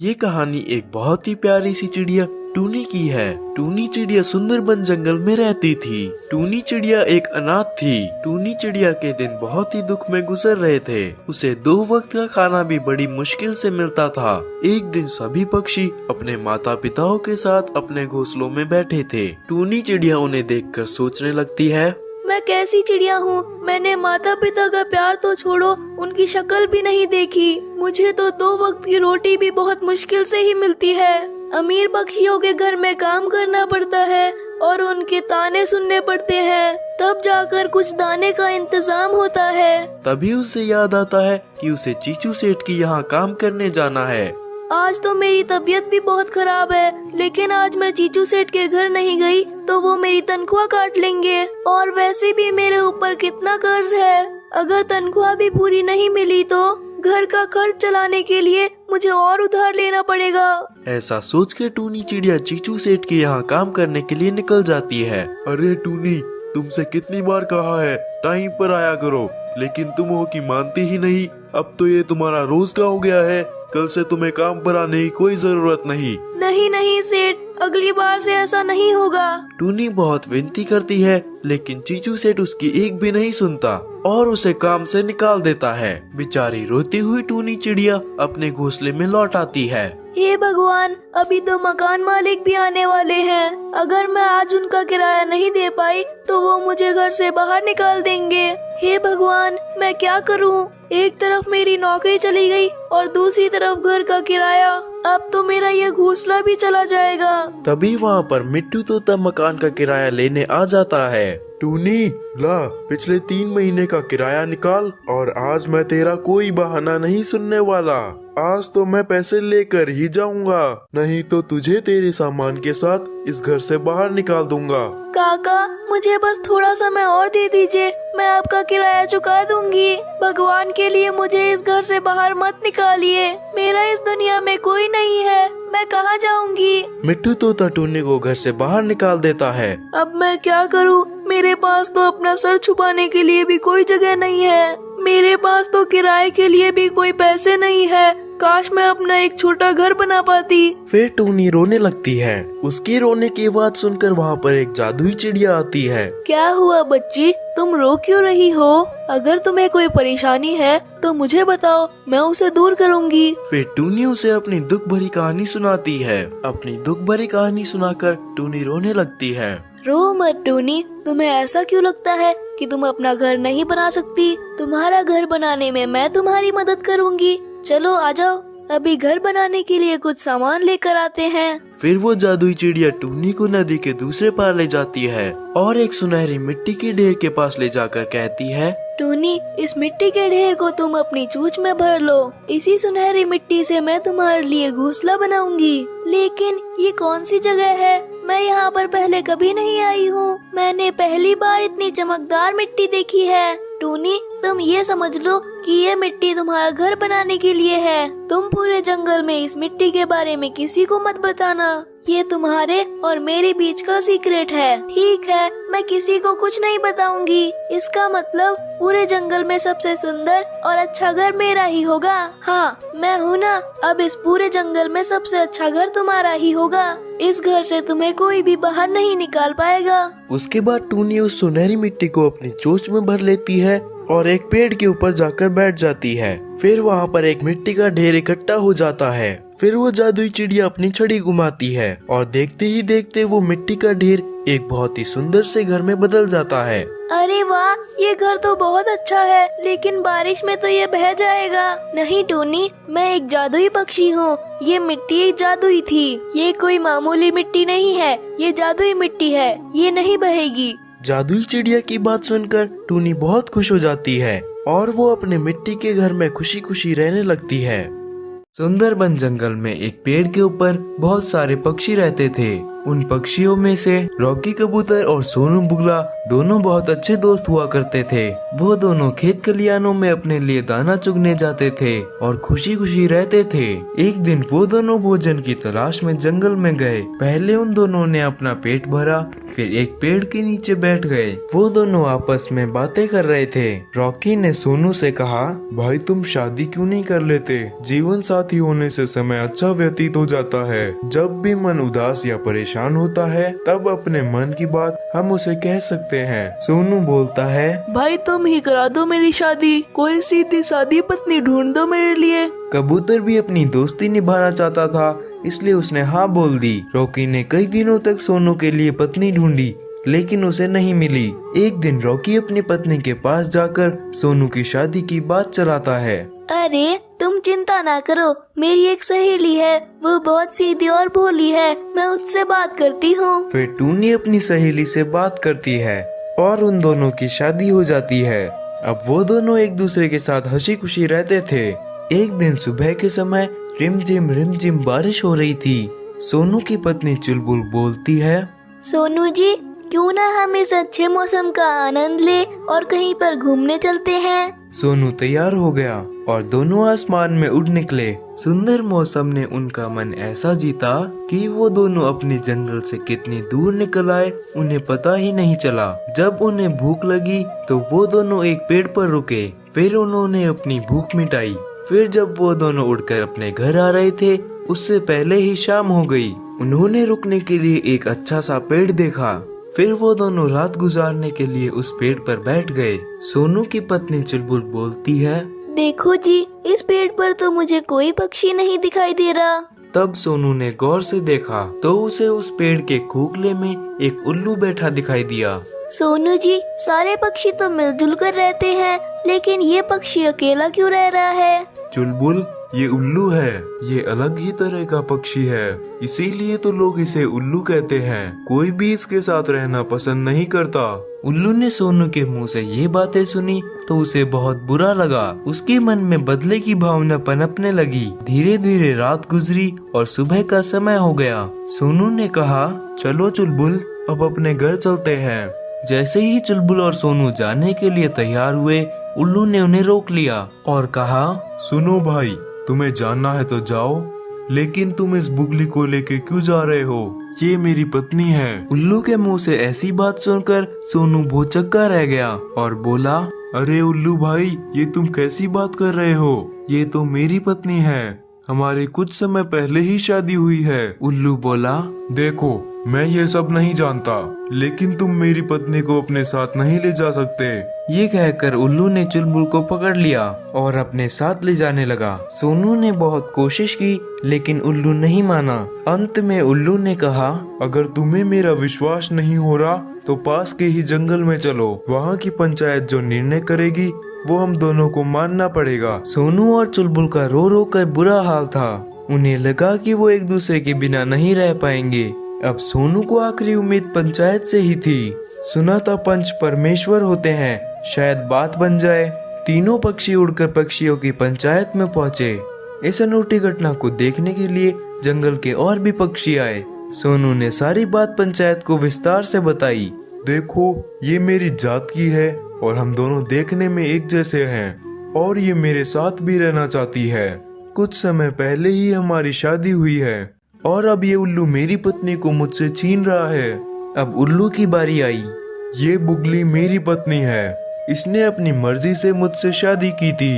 ये कहानी एक बहुत ही प्यारी सी चिड़िया टूनी की है। टूनी चिड़िया सुंदरबन जंगल में रहती थी। टूनी चिड़िया एक अनाथ थी। टूनी चिड़िया के दिन बहुत ही दुख में गुजर रहे थे। उसे 2 वक्त का खाना भी बड़ी मुश्किल से मिलता था। एक दिन सभी पक्षी अपने माता पिताओं के साथ अपने घोंसलों में बैठे थे। टूनी चिड़िया उन्हें देखकर सोचने लगती है, मैं कैसी चिड़िया हूँ। मैंने माता पिता का प्यार तो छोड़ो, उनकी शक्ल भी नहीं देखी। मुझे तो 2 वक्त की रोटी भी बहुत मुश्किल से ही मिलती है। अमीर पक्षियों के घर में काम करना पड़ता है और उनके ताने सुनने पड़ते हैं, तब जाकर कुछ दाने का इंतजाम होता है। तभी उसे याद आता है कि उसे चीचू सेठ की यहाँ काम करने जाना है। आज तो मेरी तबीयत भी बहुत खराब है, लेकिन आज मैं चीचू सेठ के घर नहीं गई तो वो मेरी तनख्वाह काट लेंगे। और वैसे भी मेरे ऊपर कितना कर्ज है, अगर तनख्वाह भी पूरी नहीं मिली तो घर का खर्च चलाने के लिए मुझे और उधार लेना पड़ेगा। ऐसा सोच के टूनी चिड़िया चीचू सेठ के यहाँ काम करने के लिए निकल जाती है। अरे टूनी, तुमसे कितनी बार कहा है टाइम पर आया करो, लेकिन तुम हो कि मानती ही नहीं। अब तो ये तुम्हारा रोज का हो गया है। कल से तुम्हें काम पर आने की कोई जरूरत नहीं। नहीं नहीं सेठ, अगली बार से ऐसा नहीं होगा। टूनी बहुत विनती करती है, लेकिन चीचू सेठ उसकी एक भी नहीं सुनता और उसे काम से निकाल देता है। बेचारी रोती हुई टूनी चिड़िया अपने घोंसले में लौट आती है। हे भगवान, अभी तो मकान मालिक भी आने वाले हैं। अगर मैं आज उनका किराया नहीं दे पाई तो वो मुझे घर से बाहर निकाल देंगे। हे भगवान, मैं क्या करूं? एक तरफ मेरी नौकरी चली गई और दूसरी तरफ घर का किराया। अब तो मेरा ये घोंसला भी चला जाएगा। तभी वहाँ पर मिट्टू तोता मकान का किराया लेने आ जाता है। टूनी, ला पिछले 3 महीने का किराया निकाल और आज मैं तेरा कोई बहाना नहीं सुनने वाला। आज तो मैं पैसे लेकर ही जाऊंगा, नहीं तो तुझे तेरे सामान के साथ इस घर से बाहर निकाल दूंगा। काका, मुझे बस थोड़ा समय और दे दीजिए, मैं आपका किराया चुका दूंगी। भगवान के लिए मुझे इस घर से बाहर मत निकालिए। मेरा इस दुनिया में कोई नहीं है, मैं कहाँ जाऊंगी? मिट्टू तोता टूनी को घर से बाहर निकाल देता है। अब मैं क्या करूँ? मेरे पास तो अपना सर छुपाने के लिए भी कोई जगह नहीं है। मेरे पास तो किराए के लिए भी कोई पैसे नहीं है। काश मैं अपना एक छोटा घर बना पाती। फिर टूनी रोने लगती है। उसके रोने की आवाज सुनकर वहाँ पर एक जादुई चिड़िया आती है। क्या हुआ बच्ची, तुम रो क्यों रही हो? अगर तुम्हें कोई परेशानी है तो मुझे बताओ, मैं उसे दूर करूंगी। फिर टूनी उसे अपनी दुख भरी कहानी सुनाती है। अपनी दुख भरी कहानी सुनाकर टूनी रोने लगती है। रो मत टूनी, तुम्हें ऐसा क्यों लगता है कि तुम अपना घर नहीं बना सकती? तुम्हारा घर बनाने में मैं तुम्हारी मदद करूंगी। चलो आ जाओ, अभी घर बनाने के लिए कुछ सामान लेकर आते हैं। फिर वो जादुई चिड़िया टूनी को नदी के दूसरे पार ले जाती है और एक सुनहरी मिट्टी के ढेर के पास ले जाकर कहती है, टूनी, इस मिट्टी के ढेर को तुम अपनी चोंच में भर लो। इसी सुनहरी मिट्टी से मैं तुम्हारे लिए घोंसला बनाऊंगी। लेकिन ये कौन सी जगह है? मैं यहाँ पर पहले कभी नहीं आई हूँ। मैंने पहली बार इतनी चमकदार मिट्टी देखी है। टूनी, तुम ये समझ लो कि ये मिट्टी तुम्हारा घर बनाने के लिए है। तुम पूरे जंगल में इस मिट्टी के बारे में किसी को मत बताना। ये तुम्हारे और मेरे बीच का सीक्रेट है। ठीक है, मैं किसी को कुछ नहीं बताऊंगी। इसका मतलब पूरे जंगल में सबसे सुंदर और अच्छा घर मेरा ही होगा। हाँ, मैं हूँ ना। अब इस पूरे जंगल में सबसे अच्छा घर तुम्हारा ही होगा। इस घर से तुम्हें कोई भी बाहर नहीं निकाल पाएगा। उसके बाद टूनी उस सुनहरी मिट्टी को अपनी चोंच में भर लेती है और एक पेड़ के ऊपर जाकर बैठ जाती है। फिर वहाँ पर एक मिट्टी का ढेर इकट्ठा हो जाता है। फिर वो जादुई चिड़िया अपनी छड़ी घुमाती है और देखते ही देखते वो मिट्टी का ढेर एक बहुत ही सुंदर से घर में बदल जाता है। अरे वाह, ये घर तो बहुत अच्छा है, लेकिन बारिश में तो ये बह जाएगा। नहीं टूनी, मैं एक जादुई पक्षी हूँ। ये मिट्टी एक जादुई थी। ये कोई मामूली मिट्टी नहीं है, ये जादुई मिट्टी है, ये नहीं बहेगी। जादुई चिड़िया की बात सुनकर टूनी बहुत खुश हो जाती है और वो अपने मिट्टी के घर में खुशी खुशी रहने लगती है। सुंदरबन जंगल में एक पेड़ के ऊपर बहुत सारे पक्षी रहते थे। उन पक्षियों में से रॉकी कबूतर और सोनू बुगला दोनों बहुत अच्छे दोस्त हुआ करते थे। वो दोनों खेत खलियानों में अपने लिए दाना चुगने जाते थे और खुशी खुशी रहते थे। एक दिन वो दोनों भोजन की तलाश में जंगल में गए। पहले उन दोनों ने अपना पेट भरा, फिर एक पेड़ के नीचे बैठ गए। वो दोनों आपस में बातें कर रहे थे। रॉकी ने सोनू से कहा, भाई तुम शादी क्यों नहीं कर लेते? जीवन साथी होने से समय अच्छा व्यतीत हो जाता है। जब भी मन उदास या परेशान होता है तब अपने मन की बात हम उसे कह सकते हैं। सोनू बोलता है, भाई तुम ही करा दो मेरी शादी, कोई सीधी सादी पत्नी ढूंढ दो मेरे लिए। कबूतर भी अपनी दोस्ती निभाना चाहता था, इसलिए उसने हाँ बोल दी। रॉकी ने कई दिनों तक सोनू के लिए पत्नी ढूंढी, लेकिन उसे नहीं मिली। एक दिन रॉकी अपनी पत्नी के पास जाकर सोनू की शादी की बात चलाता है। अरे तुम चिंता ना करो, मेरी एक सहेली है, वो बहुत सीधी और भोली है, मैं उससे बात करती हूँ। फिर टूनी अपनी सहेली से बात करती है और उन दोनों की शादी हो जाती है। अब वो दोनों एक दूसरे के साथ हंसी खुशी रहते थे। एक दिन सुबह के समय रिमझिम बारिश हो रही थी। सोनू की पत्नी चुलबुल बोलती है, सोनू जी क्यों ना हम इस अच्छे मौसम का आनंद ले और कहीं पर घूमने चलते हैं। सोनू तैयार हो गया और दोनों आसमान में उड़ निकले। सुंदर मौसम ने उनका मन ऐसा जीता कि वो दोनों अपने जंगल से कितनी दूर निकल आए उन्हें पता ही नहीं चला। जब उन्हें भूख लगी तो वो दोनों एक पेड़ पर रुके, फिर उन्होंने अपनी भूख मिटाई। फिर जब वो दोनों उड़कर अपने घर आ रहे थे उससे पहले ही शाम हो गई। उन्होंने रुकने के लिए एक अच्छा सा पेड़ देखा। फिर वो दोनों रात गुजारने के लिए उस पेड़ पर बैठ गए। सोनू की पत्नी चुलबुल बोलती है, देखो जी, इस पेड़ पर तो मुझे कोई पक्षी नहीं दिखाई दे रहा। तब सोनू ने गौर से देखा तो उसे उस पेड़ के खोखले में एक उल्लू बैठा दिखाई दिया। सोनू जी, सारे पक्षी तो मिलजुल कर रहते हैं, लेकिन ये पक्षी अकेला क्यों रह रहा है? चुलबुल, ये उल्लू है। ये अलग ही तरह का पक्षी है, इसीलिए तो लोग इसे उल्लू कहते हैं। कोई भी इसके साथ रहना पसंद नहीं करता। उल्लू ने सोनू के मुंह से ये बातें सुनी तो उसे बहुत बुरा लगा। उसके मन में बदले की भावना पनपने लगी। धीरे धीरे रात गुजरी और सुबह का समय हो गया। सोनू ने कहा, चलो चुलबुल, अब अपने घर चलते हैं। जैसे ही चुलबुल और सोनू जाने के लिए तैयार हुए, उल्लू ने उन्हें रोक लिया और कहा, सुनो भाई, तुम्हें जाना है तो जाओ, लेकिन तुम इस बुगली को लेके क्यों जा रहे हो? ये मेरी पत्नी है। उल्लू के मुंह से ऐसी बात सुनकर सोनू भौचक्का रह गया और बोला, अरे उल्लू भाई, ये तुम कैसी बात कर रहे हो? ये तो मेरी पत्नी है, हमारी कुछ समय पहले ही शादी हुई है। उल्लू बोला, देखो मैं ये सब नहीं जानता, लेकिन तुम मेरी पत्नी को अपने साथ नहीं ले जा सकते। ये कहकर उल्लू ने चुलबुल को पकड़ लिया और अपने साथ ले जाने लगा। सोनू ने बहुत कोशिश की, लेकिन उल्लू नहीं माना। अंत में उल्लू ने कहा, अगर तुम्हें मेरा विश्वास नहीं हो रहा तो पास के ही जंगल में चलो। वहाँ की पंचायत जो निर्णय करेगी वो हम दोनों को मानना पड़ेगा। सोनू और चुलबुल का रो रो कर बुरा हाल था। उन्हें लगा कि वो एक दूसरे के बिना नहीं रह पाएंगे। अब सोनू को आखिरी उम्मीद पंचायत से ही थी। सुना था पंच परमेश्वर होते हैं, शायद बात बन जाए। तीनों पक्षी उड़कर पक्षियों की पंचायत में पहुंचे। इस अनूठी घटना को देखने के लिए जंगल के और भी पक्षी आए। सोनू ने सारी बात पंचायत को विस्तार से बताई। देखो, ये मेरी जात की है और हम दोनों देखने में एक जैसे हैं, और ये मेरे साथ भी रहना चाहती है। कुछ समय पहले ही हमारी शादी हुई है और अब ये उल्लू मेरी पत्नी को मुझसे छीन रहा है। अब उल्लू की बारी आई। ये बुगली मेरी पत्नी है, इसने अपनी मर्जी से मुझसे शादी की थी।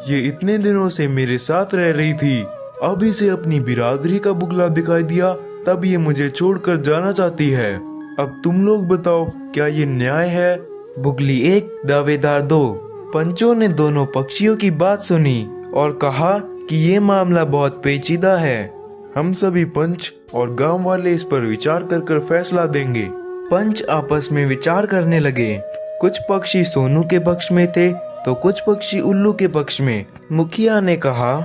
ये इतने दिनों से मेरे साथ रह रही थी, अब इसे अपनी बिरादरी का बुगला दिखाई दिया, तब ये मुझे छोड़कर जाना चाहती है। अब तुम लोग बताओ, क्या ये न्याय है? बुगली 1, दावेदार 2। पंचों ने दोनों पक्षियों की बात सुनी और कहा कि ये मामला बहुत पेचीदा है। हम सभी पंच और गांव वाले इस पर विचार कर फैसला देंगे। पंच आपस में विचार करने लगे। कुछ पक्षी सोनू के पक्ष में थे तो कुछ पक्षी उल्लू के पक्ष में। मुखिया ने कहा,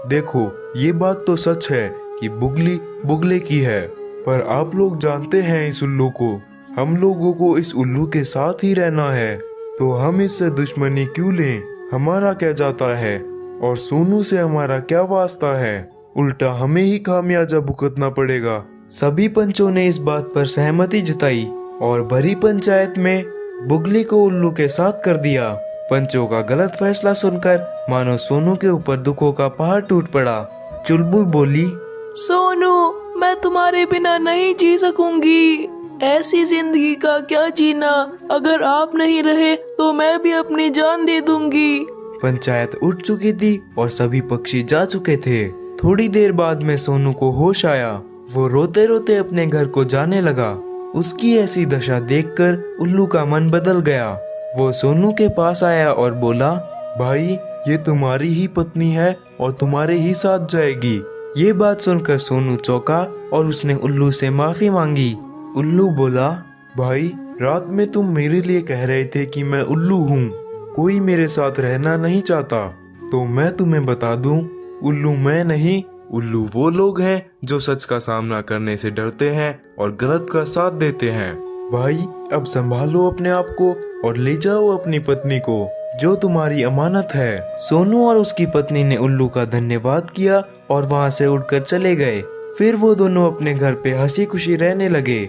देखो, ये बात तो सच है कि बुगली बुगले की है, पर आप लोग जानते हैं इस उल्लू को। हम लोगों को इस उल्लू के साथ ही रहना है, तो हम इससे दुश्मनी क्यों लें? हमारा क्या जाता है और सोनू से हमारा क्या वास्ता है? उल्टा हमें ही खामियाजा भुगतना पड़ेगा। सभी पंचों ने इस बात पर सहमति जताई और भरी पंचायत में बुगली को उल्लू के साथ कर दिया। पंचों का गलत फैसला सुनकर मानो सोनू के ऊपर दुखों का पहाड़ टूट पड़ा। चुलबुल बोली, सोनू, मैं तुम्हारे बिना नहीं जी सकूंगी। ऐसी जिंदगी का क्या जीना, अगर आप नहीं रहे तो मैं भी अपनी जान दे दूंगी। पंचायत उठ चुकी थी और सभी पक्षी जा चुके थे। थोड़ी देर बाद में सोनू को होश आया। वो रोते रोते अपने घर को जाने लगा। उसकी ऐसी दशा देखकर उल्लू का मन बदल गया। वो सोनू के पास आया और बोला, भाई, ये तुम्हारी ही पत्नी है और तुम्हारे ही साथ जाएगी। ये बात सुनकर सोनू चौंका और उसने उल्लू से माफी मांगी। उल्लू बोला, भाई, रात में तुम मेरे लिए कह रहे थे कि मैं उल्लू हूँ, कोई मेरे साथ रहना नहीं चाहता। तो मैं तुम्हें बता दूं, उल्लू मैं नहीं, उल्लू वो लोग हैं जो सच का सामना करने से डरते हैं और गलत का साथ देते हैं। भाई, अब संभालो अपने आप को और ले जाओ अपनी पत्नी को, जो तुम्हारी अमानत है। सोनू और उसकी पत्नी ने उल्लू का धन्यवाद किया और वहाँ से उड़कर चले गए। फिर वो दोनों अपने घर पे हंसी खुशी रहने लगे।